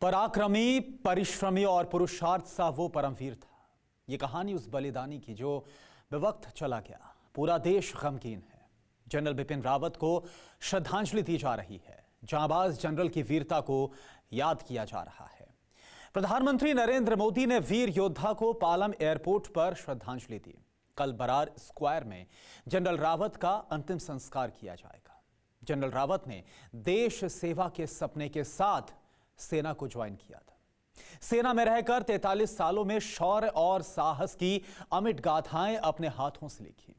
पराक्रमी, परिश्रमी और पुरुषार्थ सा वो परमवीर था। ये कहानी उस बलिदानी की जो बेवक्त चला गया। पूरा देश गमगीन है। जनरल बिपिन रावत को श्रद्धांजलि दी जा रही है। जांबाज जनरल की वीरता को याद किया जा रहा है। प्रधानमंत्री नरेंद्र मोदी ने वीर योद्धा को पालम एयरपोर्ट पर श्रद्धांजलि दी। कल बरार स्क्वायर में जनरल रावत का अंतिम संस्कार किया जाएगा। जनरल रावत ने देश सेवा के सपने के साथ सेना को ज्वाइन किया था। सेना में रहकर 43 सालों में शौर्य और साहस की अमिट गाथाएं अपने हाथों से लिखी।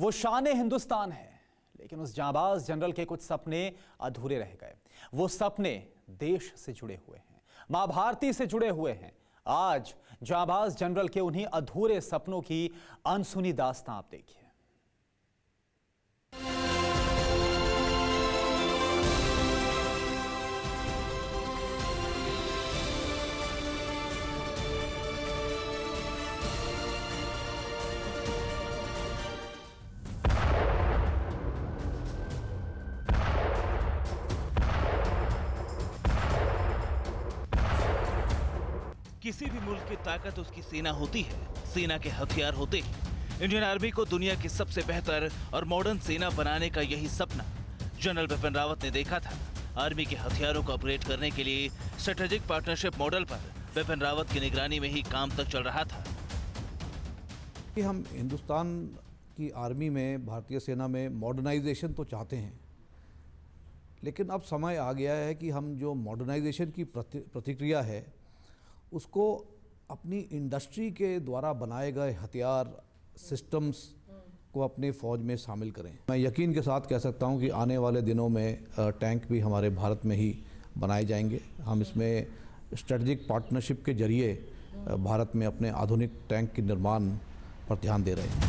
वो शान-ए हिंदुस्तान है, लेकिन उस जांबाज जनरल के कुछ सपने अधूरे रह गए। वो सपने देश से जुड़े हुए हैं, मां भारती से जुड़े हुए हैं। आज जांबाज जनरल के उन्हीं अधूरे सपनों की अनसुनी दास्तां आप देखिए। किसी भी मुल्क की ताकत उसकी सेना होती है, सेना के हथियार होते हैं। इंडियन आर्मी को दुनिया की सबसे बेहतर और मॉडर्न सेना बनाने का यही सपना जनरल बिपिन रावत ने देखा था। आर्मी के हथियारों को अपग्रेड करने के लिए स्ट्रेटेजिक पार्टनरशिप मॉडल पर बिपिन रावत की निगरानी में ही काम तक चल रहा था। कि हम हिंदुस्तान की आर्मी में, भारतीय सेना में मॉडर्नाइजेशन तो चाहते हैं, लेकिन अब समय आ गया है कि हम जो मॉडर्नाइजेशन की प्रतिक्रिया है उसको अपनी इंडस्ट्री के द्वारा बनाए गए हथियार सिस्टम्स को अपनी फ़ौज में शामिल करें। मैं यकीन के साथ कह सकता हूं कि आने वाले दिनों में टैंक भी हमारे भारत में ही बनाए जाएंगे। हम इसमें स्ट्रेटजिक पार्टनरशिप के जरिए भारत में अपने आधुनिक टैंक के निर्माण पर ध्यान दे रहे हैं।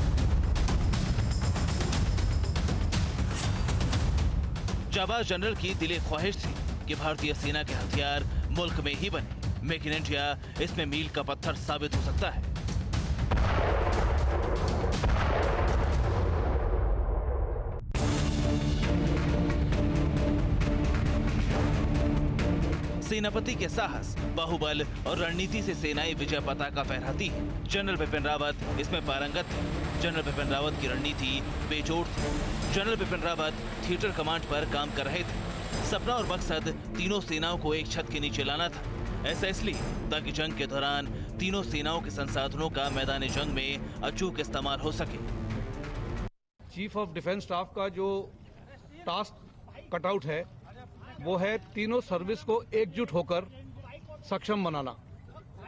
जांबाज जनरल की दिली ख्वाहिश थी कि भारतीय सेना के हथियार मुल्क में ही बने। मेक इन इंडिया इसमें मील का पत्थर साबित हो सकता है। सेनापति के साहस, बाहुबल और रणनीति से सेनाएं विजय पताका फहराती है। जनरल बिपिन रावत इसमें पारंगत थे। जनरल बिपिन रावत की रणनीति बेजोड़ थी। General Bipin Rawat theatre command पर काम कर रहे थे। सपना और मकसद तीनों सेनाओं को एक छत के नीचे लाना था। ऐसा इसलिए ताकि जंग के दौरान तीनों सेनाओं के संसाधनों का मैदान जंग में अचूक इस्तेमाल हो सके। चीफ ऑफ डिफेंस स्टाफ का जो टास्क कटआउट है वो है तीनों सर्विस को एकजुट होकर सक्षम बनाना,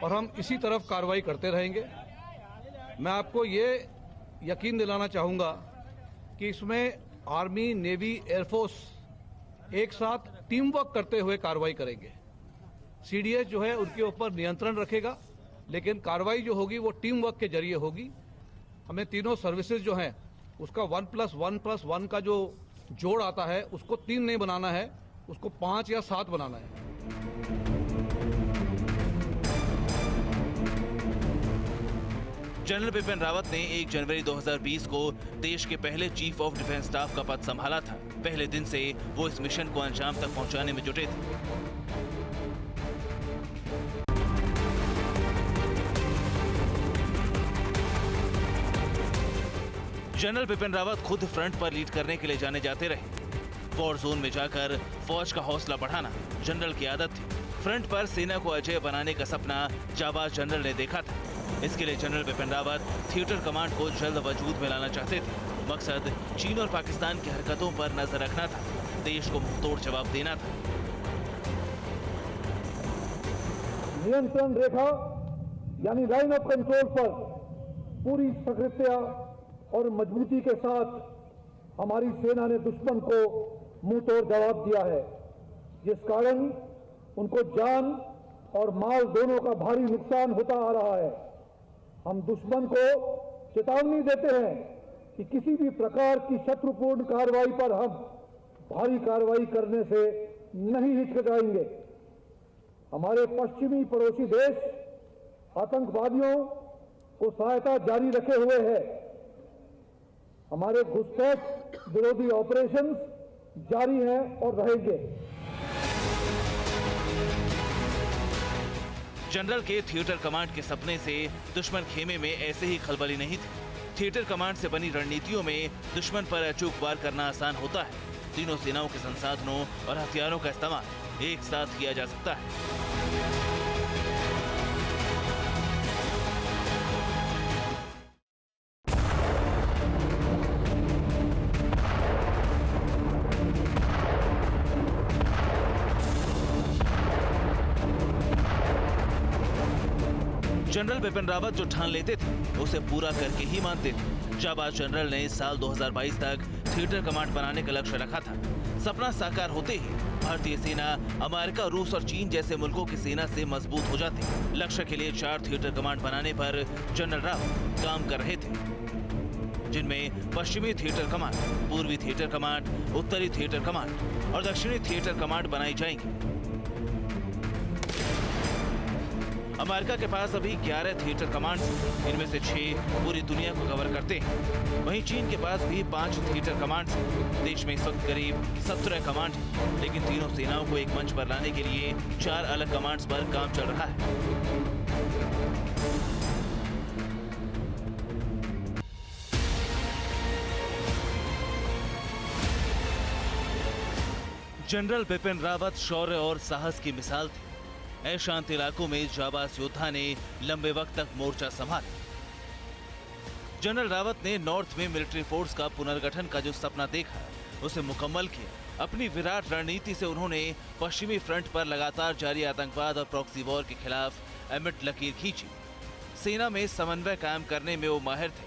और हम इसी तरफ कार्रवाई करते रहेंगे। मैं आपको ये यकीन दिलाना चाहूँगा कि इसमें आर्मी, नेवी, एयरफोर्स एक साथ टीम वर्क करते हुए कार्रवाई करेंगे। सीडीएस जो है उनके ऊपर नियंत्रण रखेगा, लेकिन कार्रवाई जो होगी वो टीम वर्क के जरिए होगी। हमें तीनों सर्विसेज जो हैं उसका 1+1+1 का जो जोड़ आता है उसको 3 नहीं बनाना है, उसको 5 या 7 बनाना है। जनरल बिपिन रावत ने 1 जनवरी 2020 को देश के पहले चीफ ऑफ डिफेंस स्टाफ का पद संभाला था। पहले दिन से वो इस मिशन को अंजाम तक पहुंचाने में जुटे थे। जनरल बिपिन रावत खुद फ्रंट पर लीड करने के लिए जाने जाते रहे। वॉर जोन में जाकर फौज का हौसला बढ़ाना जनरल की आदत थी। फ्रंट पर सेना को अजेय बनाने का सपना जांबाज जनरल ने देखा था। इसके लिए general Bipin Rawat theatre command को जल्द वजूद में लाना चाहते थे। मकसद चीन और पाकिस्तान की हरकतों पर नजर रखना था, देश को मुंहतोड़ जवाब देना था। नियंत्रण रेखा यानी लाइन ऑफ कंट्रोल पर पूरी सक्रियता और मजबूती के साथ हमारी सेना ने दुश्मन को मुंहतोड़ जवाब दिया है, जिस कारण उनको जान और माल दोनों का भारी नुकसान होता आ रहा है। हम दुश्मन को चेतावनी देते हैं कि किसी भी प्रकार की शत्रुपूर्ण कार्रवाई पर हम भारी कार्रवाई करने से नहीं हिचकिचाएंगे। हमारे पश्चिमी पड़ोसी देश आतंकवादियों को सहायता जारी रखे हुए है। हमारे घुसपैठ विरोधी ऑपरेशंस जारी हैं और रहेंगे। जनरल के थिएटर कमांड के सपने से दुश्मन खेमे में ऐसे ही खलबली नहीं थी। थिएटर कमांड से बनी रणनीतियों में दुश्मन पर अचूक वार करना आसान होता है। तीनों सेनाओं के संसाधनों और हथियारों का इस्तेमाल एक साथ किया जा सकता है। जनरल बिपिन रावत जो ठान लेते थे उसे पूरा करके ही मानते थे। जाबाज जनरल ने साल 2022 तक थिएटर कमांड बनाने का लक्ष्य रखा था। सपना साकार होते ही भारतीय सेना अमेरिका, रूस और चीन जैसे मुल्कों की सेना से मजबूत हो जाती। लक्ष्य के लिए 4 थिएटर कमांड बनाने पर जनरल रावत काम कर रहे थे, जिनमें पश्चिमी थिएटर कमांड, पूर्वी थिएटर कमांड, उत्तरी थिएटर कमांड और दक्षिणी थिएटर कमांड बनाई जाएंगी। अमेरिका के पास अभी 11 थिएटर कमांड, इनमें से 6 पूरी दुनिया को कवर करते हैं। वहीं चीन के पास भी 5 थिएटर कमांड। देश में इस वक्त करीब 17 कमांड हैं, लेकिन तीनों सेनाओं को एक मंच पर लाने के लिए 4 अलग कमांड्स पर काम चल रहा है। जनरल बिपिन रावत शौर्य और साहस की मिसाल थे। अशांत इलाकों में जाबाज योद्धा ने लंबे वक्त तक मोर्चा संभाला। जनरल रावत ने नॉर्थ में मिलिट्री फोर्स का पुनर्गठन का जो सपना देखा उसे मुकम्मल किया। अपनी विराट रणनीति से उन्होंने पश्चिमी फ्रंट पर लगातार जारी आतंकवाद और प्रॉक्सी वॉर के खिलाफ अमिट लकीर खींची। सेना में समन्वय कायम करने में वो माहिर थे,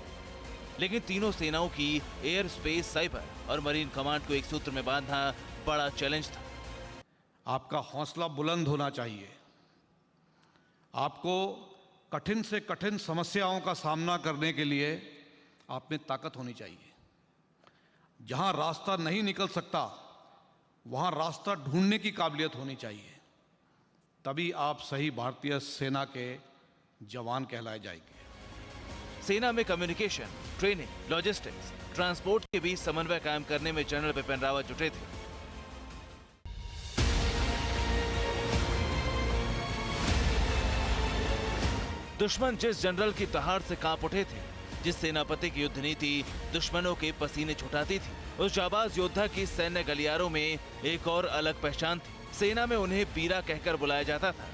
लेकिन तीनों सेनाओं की एयर, स्पेस, साइबर और मरीन कमांड को एक सूत्र में बांधना बड़ा चैलेंज था। आपका हौसला बुलंद होना चाहिए। आपको कठिन से कठिन समस्याओं का सामना करने के लिए आप में ताकत होनी चाहिए। जहां रास्ता नहीं निकल सकता वहां रास्ता ढूंढने की काबिलियत होनी चाहिए। तभी आप सही भारतीय सेना के जवान कहलाए जाएंगे। सेना में कम्युनिकेशन, ट्रेनिंग, लॉजिस्टिक्स, ट्रांसपोर्ट के बीच समन्वय कायम करने में जनरल बिपिन रावत जुटे थे। दुश्मन जिस जनरल की तहार से कांप उठे थे, जिस सेनापति की युद्ध नीति दुश्मनों के पसीने छुटाती थी, उस जाबाज योद्धा की सैन्य गलियारों में एक और अलग पहचान थी। सेना में उन्हें बीरा कहकर बुलाया जाता था।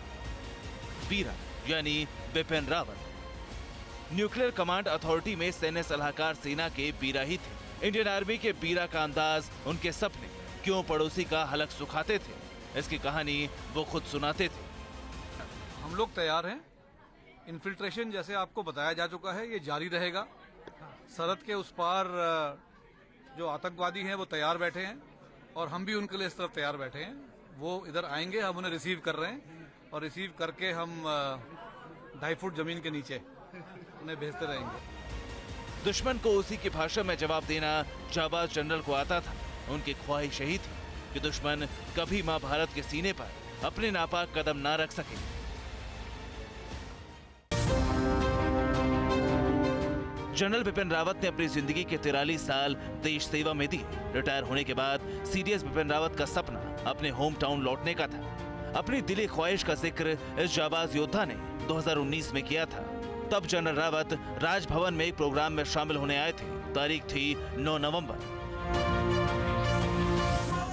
बीरा यानी Bipin Rawat. Nuclear command authority में सैन्य सलाहकार सेना के बीरा ही थे। इंडियन आर्मी के बीरा का अंदाज, उनके सपने क्यों पड़ोसी का हलक सुखाते थे, इसकी कहानी वो खुद सुनाते थे। हम लोग तैयार हैं। इन्फिल्ट्रेशन जैसे आपको बताया जा चुका है, ये जारी रहेगा। सरहद के उस पार जो आतंकवादी हैं वो तैयार बैठे हैं और हम भी उनके लिए इस तरफ तैयार बैठे हैं। वो इधर आएंगे, हम उन्हें रिसीव कर रहे हैं और रिसीव करके हम 2.5 फुट जमीन के नीचे उन्हें भेजते रहेंगे। दुश्मन को उसी की भाषा में जवाब देना जाबाज जनरल को आता था। उनकी ख्वाहिश यही थी कि दुश्मन कभी मां भारत के सीने पर अपने नापाक कदम ना रख सके। जनरल बिपिन रावत ने अपनी जिंदगी के 43 साल देश सेवा में दिए। रिटायर होने के बाद सीडीएस बिपिन रावत का सपना अपने होम टाउन लौटने का था। अपनी दिली ख्वाहिश का जिक्र इस जाबाज योद्धा ने 2019 में किया था। तब जनरल रावत राजभवन में एक प्रोग्राम में शामिल होने आए थे। तारीख थी 9 नवंबर।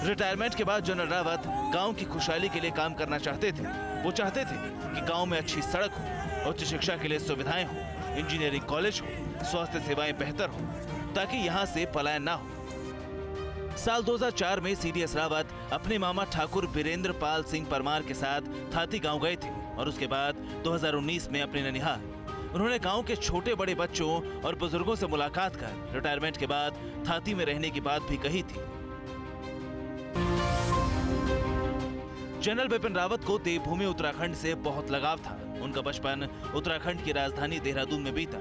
रिटायरमेंट के बाद जनरल रावत गांव की खुशहाली के लिए काम करना चाहते थे। वो चाहते थे कि गांव में अच्छी सड़क हो, उच्च शिक्षा के लिए सुविधाएं हो, इंजीनियरिंग कॉलेज हो, स्वास्थ्य सेवाएं बेहतर हो, ताकि यहां से पलायन ना हो। साल 2004 में सीडीएस रावत अपने मामा ठाकुर बीरेंद्र पाल सिंह परमार के साथ थाती गांव गए थे और उसके बाद 2019 में अपने ननिहाल। उन्होंने गांव के छोटे बड़े बच्चों और बुजुर्गों से मुलाकात कर रिटायरमेंट के बाद थाती में रहने की बात भी कही थी। जनरल बिपिन रावत को देवभूमि उत्तराखंड से बहुत लगाव था। उनका बचपन उत्तराखंड की राजधानी देहरादून में बीता,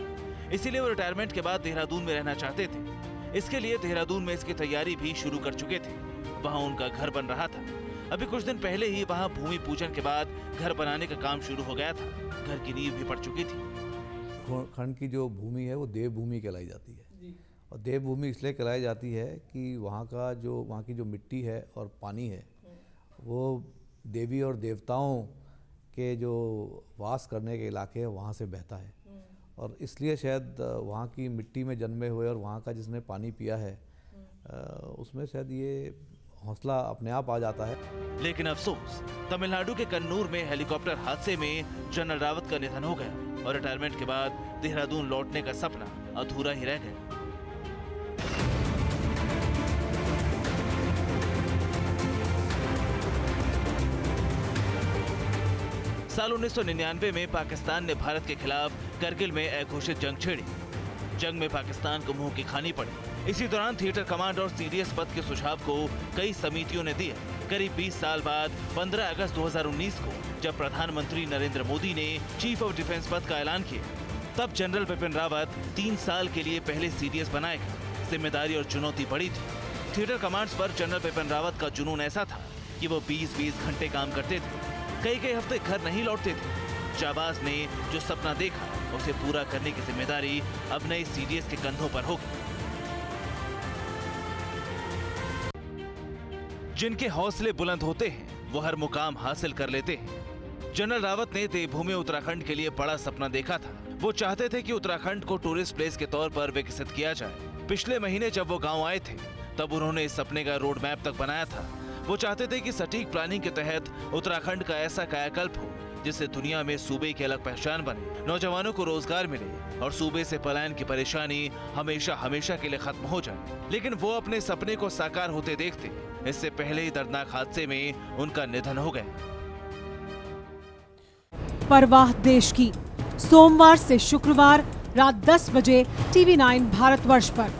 इसीलिए वो रिटायरमेंट के बाद देहरादून में रहना चाहते थे। इसके लिए देहरादून में इसकी तैयारी भी शुरू कर चुके थे। वहां उनका घर बन रहा था। अभी कुछ दिन पहले ही वहां भूमि पूजन के बाद घर बनाने का काम शुरू हो गया था। घर की नींव भी पड़ चुकी थी। खंड की जो भूमि है वो देवभूमि कहलाई जाती है और देवभूमि इसलिए कहलाई जाती है कि वहाँ की जो मिट्टी है और पानी है वो देवी और देवताओं के जो वास करने के इलाके हैं वहाँ से बहता है, और इसलिए शायद वहाँ की मिट्टी में जन्मे हुए और वहाँ का जिसने पानी पिया है उसमें शायद ये हौसला अपने आप आ जाता है। लेकिन अफसोस, तमिलनाडु के कन्नूर में हेलीकॉप्टर हादसे में जनरल रावत का निधन हो गया और रिटायरमेंट के बाद देहरादून लौटने का सपना अधूरा ही रह गया। साल 1999 में पाकिस्तान ने भारत के खिलाफ करगिल में अघोषित जंग छेड़ी। जंग में पाकिस्तान को मुंह की खानी पड़ी। इसी दौरान थिएटर कमांड और सीडीएस पद के सुझाव को कई समितियों ने दिए। करीब 20 साल बाद 15 अगस्त 2019 को जब प्रधानमंत्री नरेंद्र मोदी ने चीफ ऑफ डिफेंस पद का ऐलान किया, तब जनरल बिपिन रावत 3 साल के लिए पहले सीडीएस बनाए गए। जिम्मेदारी और चुनौती बड़ी थी। थिएटर कमांड्स पर जनरल बिपिन रावत का जुनून ऐसा था कि वो 20-20 घंटे काम करते थे, कई हफ्ते घर नहीं लौटते थे। जाबाज ने जो सपना देखा उसे पूरा करने की जिम्मेदारी अब नए सीडीएस के कंधों पर होगी। जिनके हौसले बुलंद होते हैं वो हर मुकाम हासिल कर लेते हैं। जनरल रावत ने देवभूमि उत्तराखंड के लिए बड़ा सपना देखा था। वो चाहते थे कि उत्तराखंड को टूरिस्ट प्लेस के तौर पर विकसित किया जाए। पिछले महीने जब वो गांव आए थे तब उन्होंने इस सपने का रोड मैप तक बनाया था। वो चाहते थे कि सटीक प्लानिंग के तहत उत्तराखंड का ऐसा कायाकल्प हो जिससे दुनिया में सूबे की अलग पहचान बने, नौजवानों को रोजगार मिले और सूबे से पलायन की परेशानी हमेशा हमेशा के लिए खत्म हो जाए। लेकिन वो अपने सपने को साकार होते देखते इससे पहले ही दर्दनाक हादसे में उनका निधन हो गया। परवाह देश की, सोमवार से शुक्रवार रात 10 बजे TV9 भारतवर्ष पर।